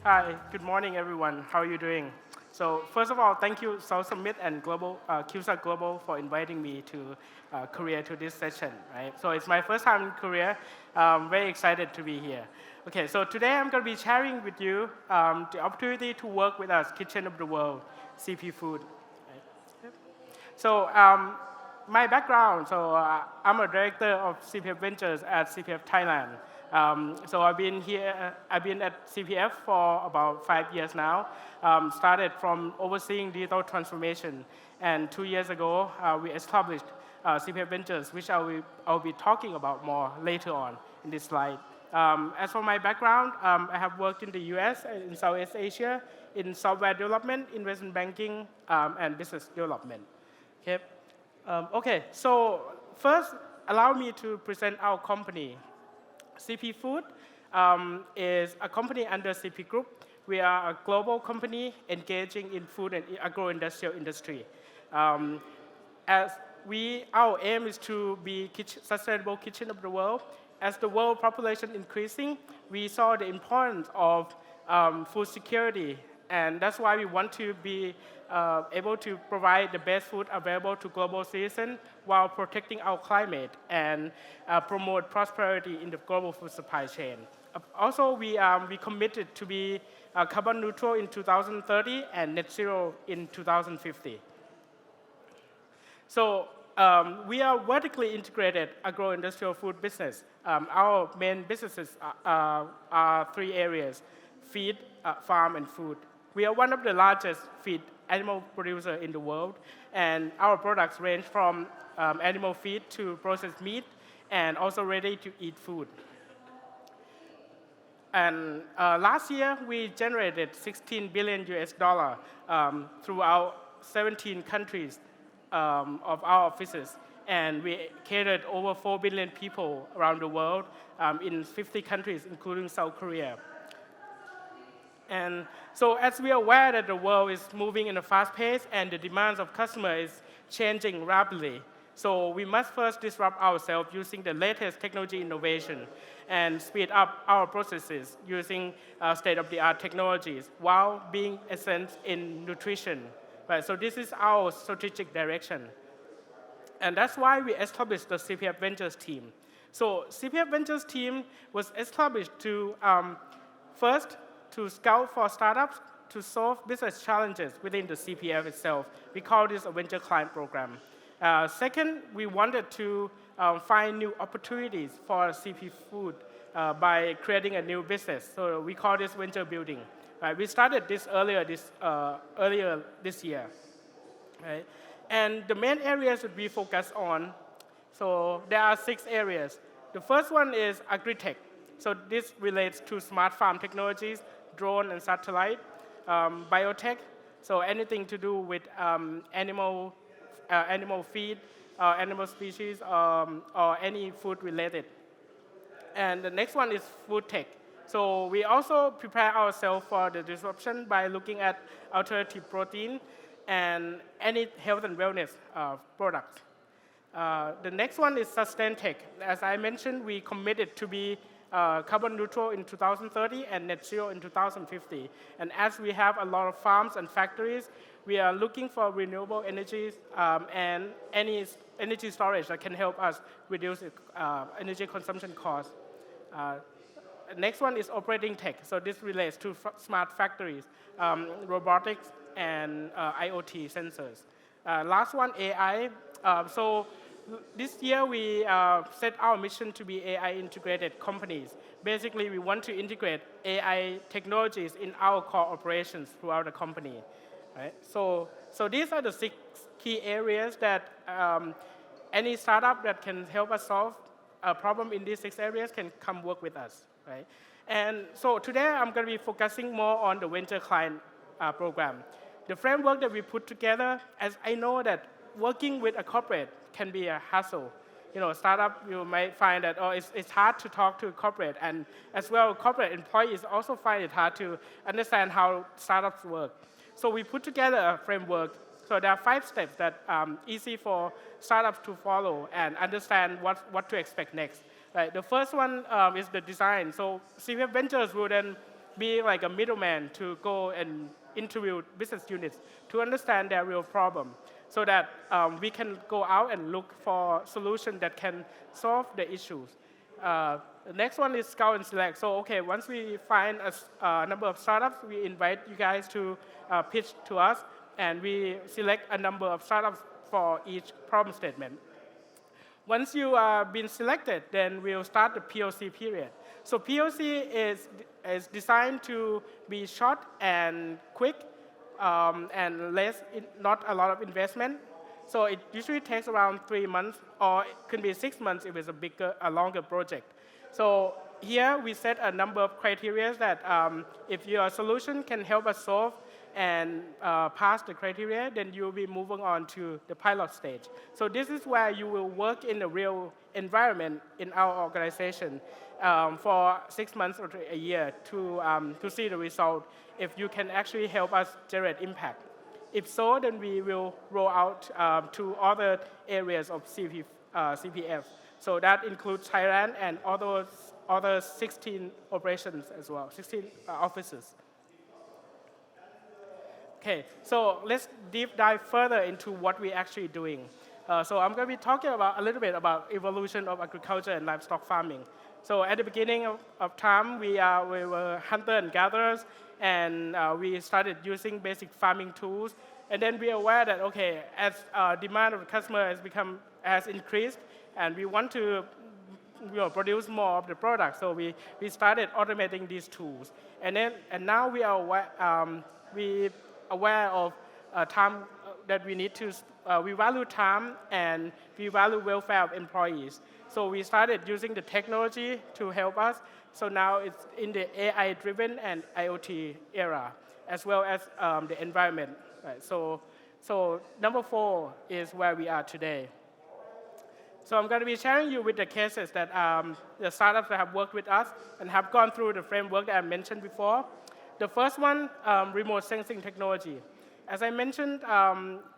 Hi, good morning, everyone. How are you doing? So first of all, thank you, South Summit and CubeSat Global for inviting me to Korea to this session. Right? So it's my first time in Korea. Very excited to be here. Okay, so today I'm going to be sharing with you the opportunity to work with us, Kitchen of the World, CP Food. Right? So my background, I'm a director of CPF Ventures at CPF Thailand. So I've been at CPF for about 5 years now. Started from overseeing digital transformation, and 2 years ago we established CPF Ventures, which I'll be talking about more later on in this slide. As for my background, I have worked in the US, in Southeast Asia, in software development, investment banking, and business development. Okay, so first, allow me to present our company. CP Food is a company under CP Group. We are a global company engaging in food and agro-industrial industry. Our aim is to be sustainable kitchen of the world. As the world population increasing, we saw the importance of food security, and that's why we want to be able to provide the best food available to global citizens while protecting our climate and promote prosperity in the global food supply chain. Also, we committed to be carbon neutral in 2030 and net zero in 2050. So we are vertically integrated agro-industrial food business. Our main businesses are three areas: feed, farm, and food. We are one of the largest feed animal producer in the world, and our products range from animal feed to processed meat and also ready-to-eat food. And last year, we generated $16 billion throughout 17 countries of our offices, and we catered over 4 billion people around the world in 50 countries, including South Korea. And so as we are aware that the world is moving in a fast pace and the demands of customers is changing rapidly, so we must first disrupt ourselves using the latest technology innovation and speed up our processes using state-of-the-art technologies while being essential in nutrition. Right? So this is our strategic direction. And that's why we established the CPF Ventures team. So CPF Ventures team was established to first, to scout for startups to solve business challenges within the CPF itself. We call this a venture client program. Second, we wanted to find new opportunities for CP Food by creating a new business. So we call this venture building. Right? We started this earlier this year. Right? And the main areas that we focus on, so there are 6 areas. The first one is agri-tech. So this relates to smart farm technologies, drone and satellite, biotech, so anything to do with animal feed, animal species, or any food related. And the next one is food tech. So we also prepare ourselves for the disruption by looking at alternative protein and any health and wellness products. The next one is sustain tech. As I mentioned, we committed to be carbon neutral in 2030 and net zero in 2050. And as we have a lot of farms and factories, we are looking for renewable energies and any energy storage that can help us reduce energy consumption costs. Next one is operating tech. So this relates to smart factories, robotics, and IoT sensors. Last one, AI. So this year, we set our mission to be AI integrated companies. Basically, we want to integrate AI technologies in our core operations throughout the company. Right? So these are the 6 key areas that any startup that can help us solve a problem in these 6 areas can come work with us. Right? And so today, I'm going to be focusing more on the venture client program. The framework that we put together, as I know that working with a corporate can be a hassle. Startup, you might find that it's hard to talk to a corporate, and as well, corporate employees also find it hard to understand how startups work. So we put together a framework. So there are 5 steps that easy for startups to follow and understand what to expect next. Right? The first one is the design. So CPF Ventures will then be like a middleman to go and interview business units to understand their real problem so that we can go out and look for solutions that can solve the issues. The next one is scout and select. So okay, once we find a number of startups, we invite you guys to pitch to us, and we select a number of startups for each problem statement. Once you are been selected, then we'll start the POC period. So POC is designed to be short and quick and not a lot of investment. So it usually takes around 3 months, or it can be 6 months if it's a longer project. So here we set a number of criteria that if your solution can help us solve and pass the criteria, then you'll be moving on to the pilot stage. So this is where you will work in a real environment in our organization for 6 months or a year to see the result, if you can actually help us generate impact. If so, then we will roll out to other areas of CPF. So that includes Thailand and other 16 operations as well, 16 offices. Okay, so let's deep dive further into what we're actually doing. So I'm going to be talking about a little bit about evolution of agriculture and livestock farming. So at the beginning of time, we were hunter and gatherers, and we started using basic farming tools. And then we are aware that, okay, as demand of the customer has increased, and we want to produce more of the product, so we started automating these tools. And now we are aware of time that we need to, we value time and we value welfare of employees. So we started using the technology to help us. So now it's in the AI-driven and IoT era, as well as the environment. Right? So number 4 is where we are today. So I'm going to be sharing you with the cases that the startups that have worked with us and have gone through the framework that I mentioned before. The first one, remote sensing technology. As I mentioned,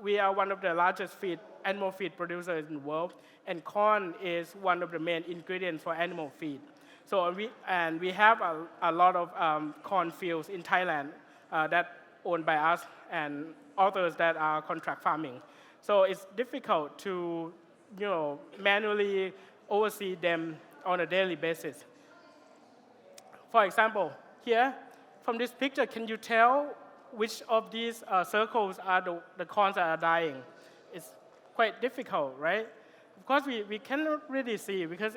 we are one of the largest animal feed producers in the world, and corn is one of the main ingredients for animal feed. So we have a lot of corn fields in Thailand that owned by us and others that are contract farming. So it's difficult to manually oversee them on a daily basis. For example, here, from this picture, can you tell which of these circles are the corns that are dying? It's quite difficult, right? Of course, we cannot really see, because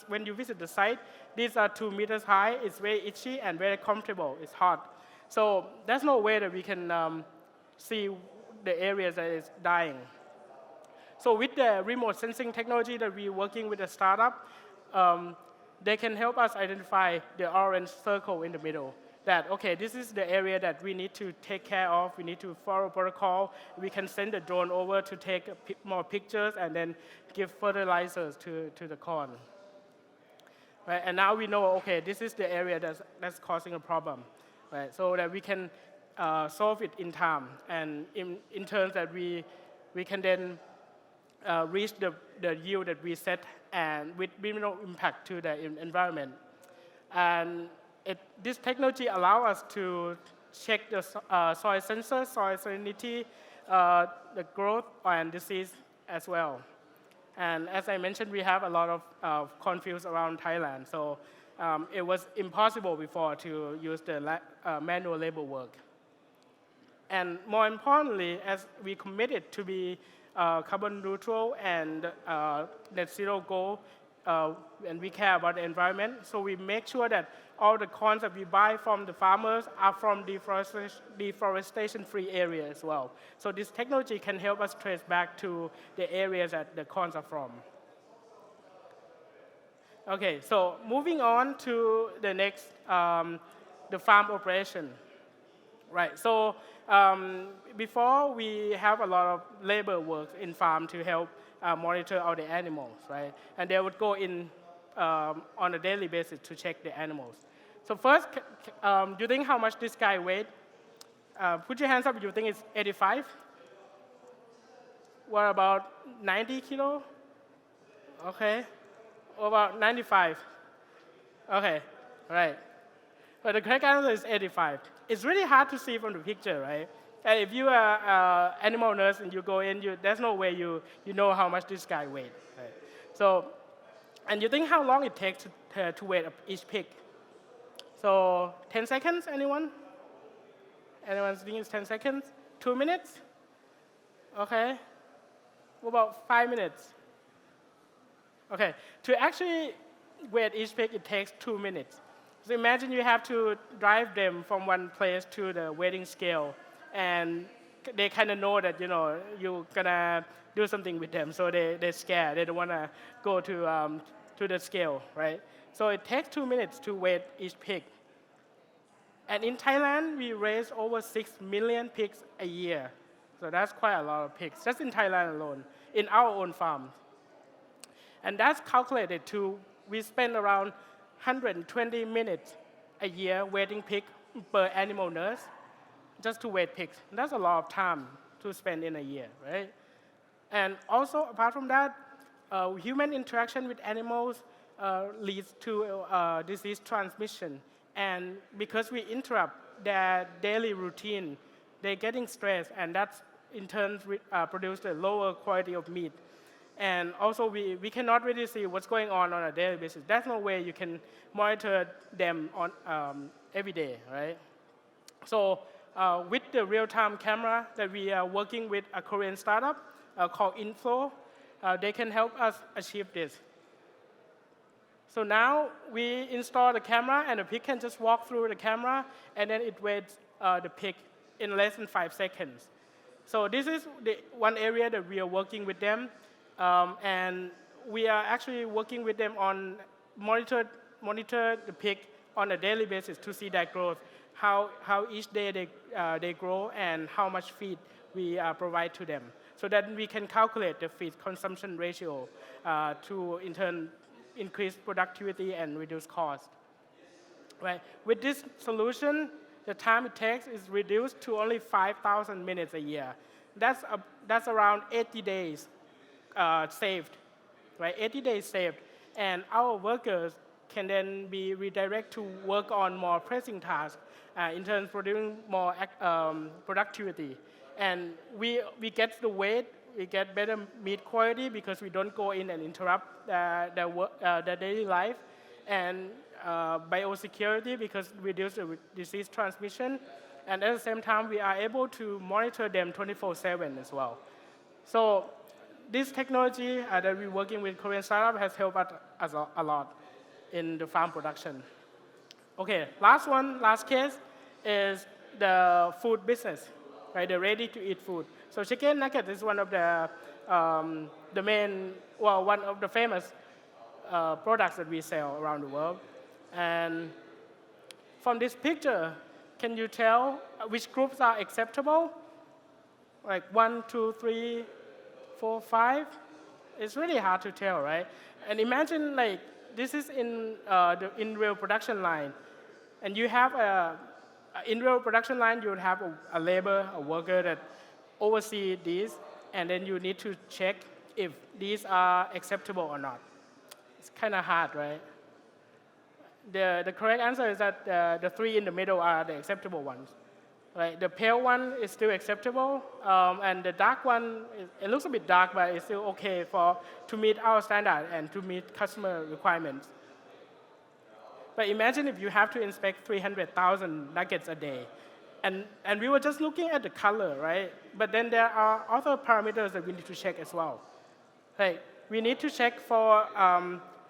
when you visit the site, these are 2 meters high, it's very itchy and very comfortable, it's hot. So there's no way that we can see the areas that is dying. So with the remote sensing technology that we're working with a startup, they can help us identify the orange circle in the middle. That, okay, this is the area that we need to take care of, we need to follow protocol. We can send the drone over to take more pictures and then give fertilizers to the corn. Right? And now we know, okay, this is the area that's causing a problem. Right? So that we can solve it in time, and in terms that we can then reach the yield that we set, and with minimal impact to the environment. And this technology allows us to check the soil sensor, soil salinity, the growth and disease as well. And as I mentioned, we have a lot of cornfields around Thailand, so it was impossible before to use the manual labor work. And more importantly, as we committed to be carbon neutral and net zero goal, and we care about the environment, so we make sure that all the corns that we buy from the farmers are from deforestation-free areas as well. So this technology can help us trace back to the areas that the corns are from. Okay, so moving on to the next, the farm operation. Right, so before we have a lot of labor work in farm to help monitor all the animals, right? And they would go in on a daily basis to check the animals. So first, do you think how much this guy weighed? Put your hands up if you think it's 85. What about 90 kilo? Okay. Or about 95? Okay, right. But the correct answer is 85. It's really hard to see from the picture, right? And if you are an animal nurse and you go in, there's no way you know how much this guy weighs. Right? So, and you think how long it takes to weigh each pig? So 10 seconds, anyone? Anyone think it's 10 seconds? 2 minutes? Okay. What about 5 minutes? Okay. To actually weigh each pig, it takes 2 minutes. So imagine you have to drive them from one place to the weighing scale, and they kind of know that you're gonna do something with them, so they're scared. They don't want to go to the scale, right? So it takes 2 minutes to weigh each pig. And in Thailand, we raise over 6 million pigs a year. So that's quite a lot of pigs, just in Thailand alone, in our own farms. And that's calculated to, we spend around 120 minutes a year weighing pig per animal nurse, just to weigh pigs. And that's a lot of time to spend in a year, right? And also, apart from that, human interaction with animals leads to disease transmission. And because we interrupt their daily routine, they're getting stressed, and that's in turn produce a lower quality of meat. And also, we cannot really see what's going on a daily basis. There's no way you can monitor them on every day, right? So with the real-time camera that we are working with a Korean startup called Inflow, they can help us achieve this. So now we install the camera, and the pig can just walk through the camera, and then it weighs the pig in less than 5 seconds. So this is the one area that we are working with them, and we are actually working with them on monitor the pig on a daily basis to see that growth, how each day they grow, and how much feed we provide to them, so that we can calculate the feed consumption ratio to in turn increase productivity and reduce cost. Right? With this solution, the time it takes is reduced to only 5,000 minutes a year. That's around 80 days saved, right? 80 days saved, and our workers can then be redirected to work on more pressing tasks, in turn producing more productivity. And we get the weight, we get better meat quality because we don't go in and interrupt their daily life, and biosecurity because we reduce the disease transmission, and at the same time we are able to monitor them 24/7 as well. So this technology that we're working with Korean startup has helped us a lot in the farm production. Okay, last case is the food business, right? The ready-to-eat food. So chicken nugget is one of the one of the famous products that we sell around the world. And from this picture, can you tell which groups are acceptable? Like 1, 2, 3, 4, 5? It's really hard to tell, right? And imagine like this is in real production line, and you have in real production line you would have a worker that oversee these, and then you need to check if these are acceptable or not. It's kind of hard, right? The correct answer is that the 3 in the middle are the acceptable ones. Right? The pale one is still acceptable, and the dark one, it looks a bit dark, but it's still okay to meet our standard and to meet customer requirements. But imagine if you have to inspect 300,000 nuggets a day. And we were just looking at the color, right? But then there are other parameters that we need to check as well. Right? We need to check for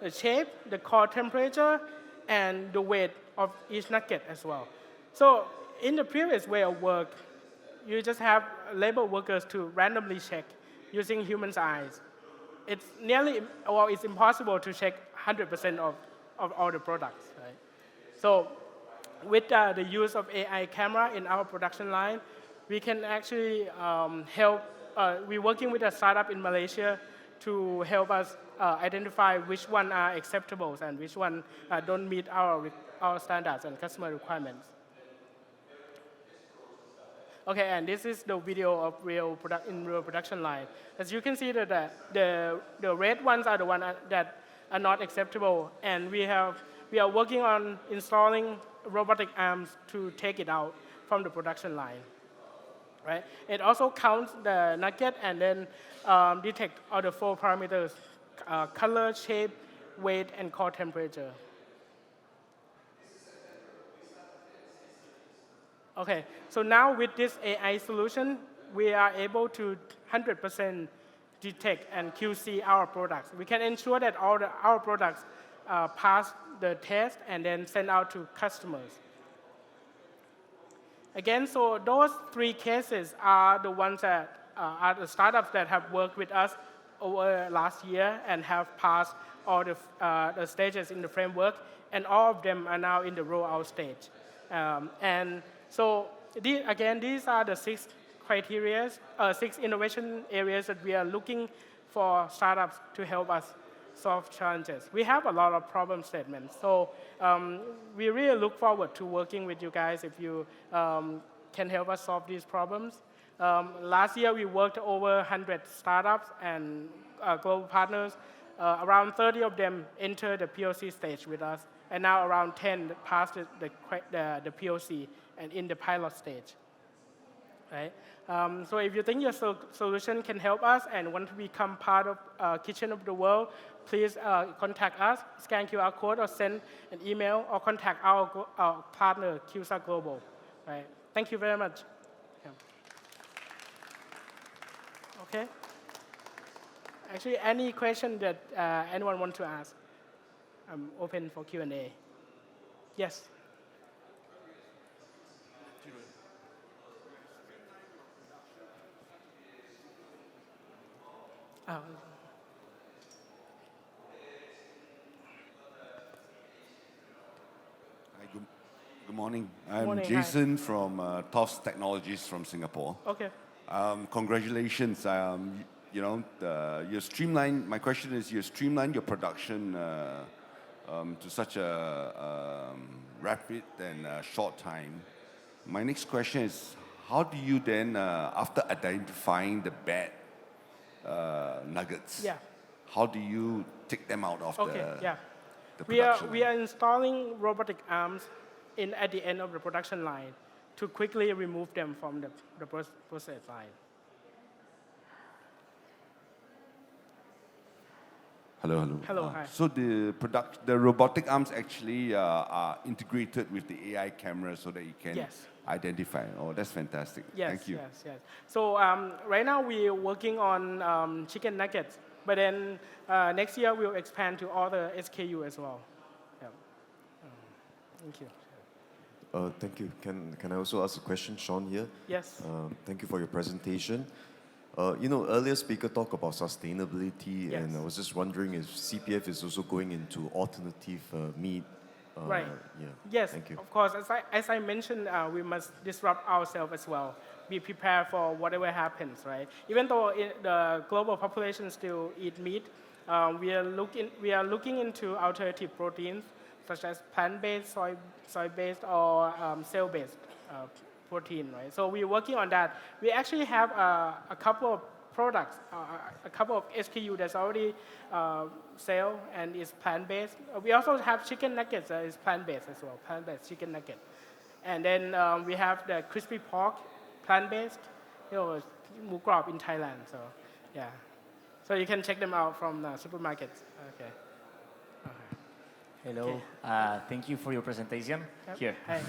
the shape, the core temperature, and the weight of each nugget as well. So in the previous way of work, you just have labor workers to randomly check using human eyes. It's it's impossible to check 100% of all the products, right? So with the use of AI camera in our production line, we can actually help. We're working with a startup in Malaysia to help us identify which one are acceptable and which one don't meet our standards and customer requirements. Okay, and this is the video of real production line. As you can see, that the red ones are the ones that are not acceptable, and we are working on installing robotic arms to take it out from the production line. Right? It also counts the nugget and then detect all the 4 parameters: color, shape, weight, and core temperature. Okay, so now with this AI solution, we are able to 100% detect and QC our products. We can ensure that our products pass the test and then send out to customers. Again, so those 3 cases are the ones that are the startups that have worked with us over last year and have passed all the stages in the framework, and all of them are now in the rollout stage. And so these are the 6 criteria, 6 innovation areas that we are looking for startups to help us solve challenges. We have a lot of problem statements, so we really look forward to working with you guys if you can help us solve these problems. Last year, we worked over 100 startups and global partners. Around 30 of them entered the POC stage with us, and now around 10 passed the POC and in the pilot stage. Right? So if you think your solution can help us and want to become part of Kitchen of the World, please contact us, scan QR code, or send an email, or contact our partner, QSA Global. Right? Thank you very much. Yeah. Okay. Actually, any question that anyone wants to ask, I'm open for Q&A. Yes. Oh. Hi, good morning. I'm Morning, Jason from TOS Technologies from Singapore. Okay. Congratulations. You streamlined. My question is, you streamlined your production to such a rapid and short time. My next question is, how do you then, after identifying the bad nuggets, how do you take them out of the production? We are installing robotic arms at the end of the production line to quickly remove them from the process line. Hello. Hi. So the robotic arms actually are integrated with the AI camera so that you can identify. Oh, that's fantastic. Yes, Thank you. Yes. So right now we're working on chicken nuggets, but then next year we'll expand to other SKU as well. Yeah. Thank you. Thank you. Can I also ask a question, Sean here? Yes. Thank you for your presentation. Earlier speaker talked about sustainability, and I was just wondering if CPF is also going into alternative meat. Right. Yeah. Yes, Thank you. of course. As I mentioned, we must disrupt ourselves as well. Be prepared for whatever happens, right? Even though the global population still eat meat, we are looking into alternative proteins such as plant-based, soy-based, or cell-based protein, right? So we're working on that. We actually have a couple of products, a couple of SKU that's already sell and is plant-based. We also have chicken nuggets that is plant-based as well, plant-based chicken nugget. And then we have the crispy pork, plant-based, mu krop in Thailand. So yeah, so you can check them out from the supermarkets. Okay. Hello. Okay. Thank you for your presentation. Yep. Here. Hey,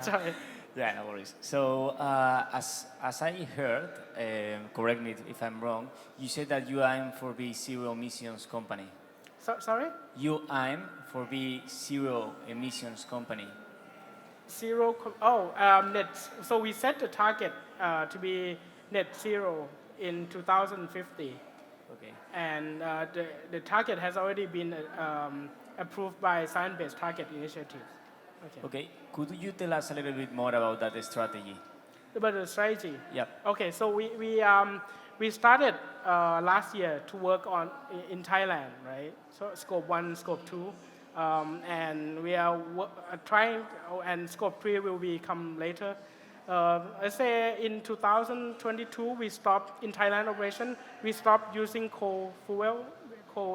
sorry. Yeah, no worries. So as I heard, correct me if I'm wrong, you said that you aim for be zero emissions company. Sorry? You aim for be zero emissions company. Net. So we set the target to be net zero in 2050. Okay. And the target has already been approved by Science Based Target Initiative. Okay. Could you tell us a little bit more about that strategy? About the strategy? Yep. Okay, so we started last year to work on in Thailand, right? So scope 1, scope 2, and we are trying, and scope 3 will come later. Let's say in 2022, we stopped in Thailand operation. We stopped using coal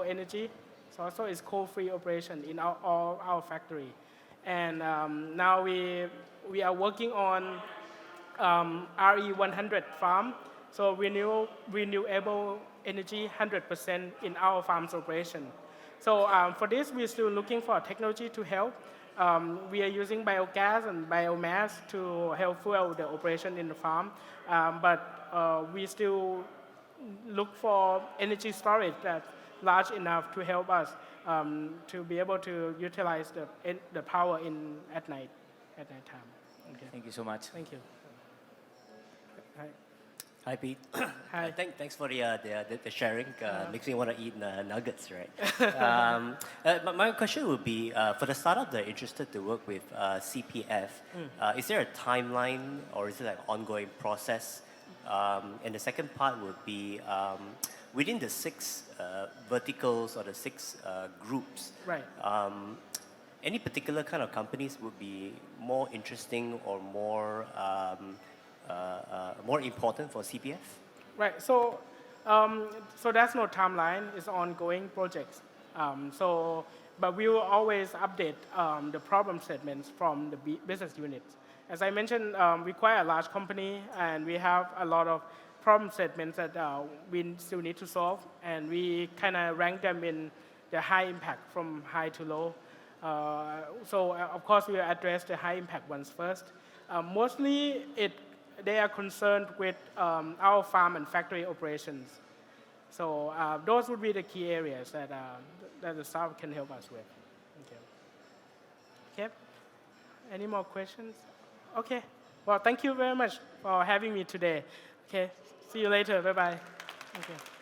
energy. So it's coal-free operation in all our factory. And now we are working on RE100 farm, so renewable energy 100% in our farm's operation. So for this, we're still looking for technology to help. We are using biogas and biomass to help fuel the operation in the farm, but we still look for energy storage that's large enough to help us to be able to utilize the power at night time. Okay. Thank you so much. Thank you. Hi. Hi, Pete. Hi. Thanks for the sharing. Makes me want to eat nuggets, right? My question would be, for the startup that are interested to work with CPF, is there a timeline or is it like an ongoing process? And the second part would be, within the 6 verticals or the 6 groups, Right. Any particular kind of companies would be more interesting or more important for CPF? Right. So that's no timeline. It's ongoing projects. But we will always update the problem statements from the business units. As I mentioned, we're quite a large company, and we have a lot of problem statements that we still need to solve, and we kind of rank them in the high impact from high to low. Of course, we will address the high impact ones first. Mostly, they are concerned with our farm and factory operations. So those would be the key areas that the startup can help us with. Okay. Any more questions? Okay. Well, thank you very much for having me today. Okay. See you later. Bye-bye. Thank you.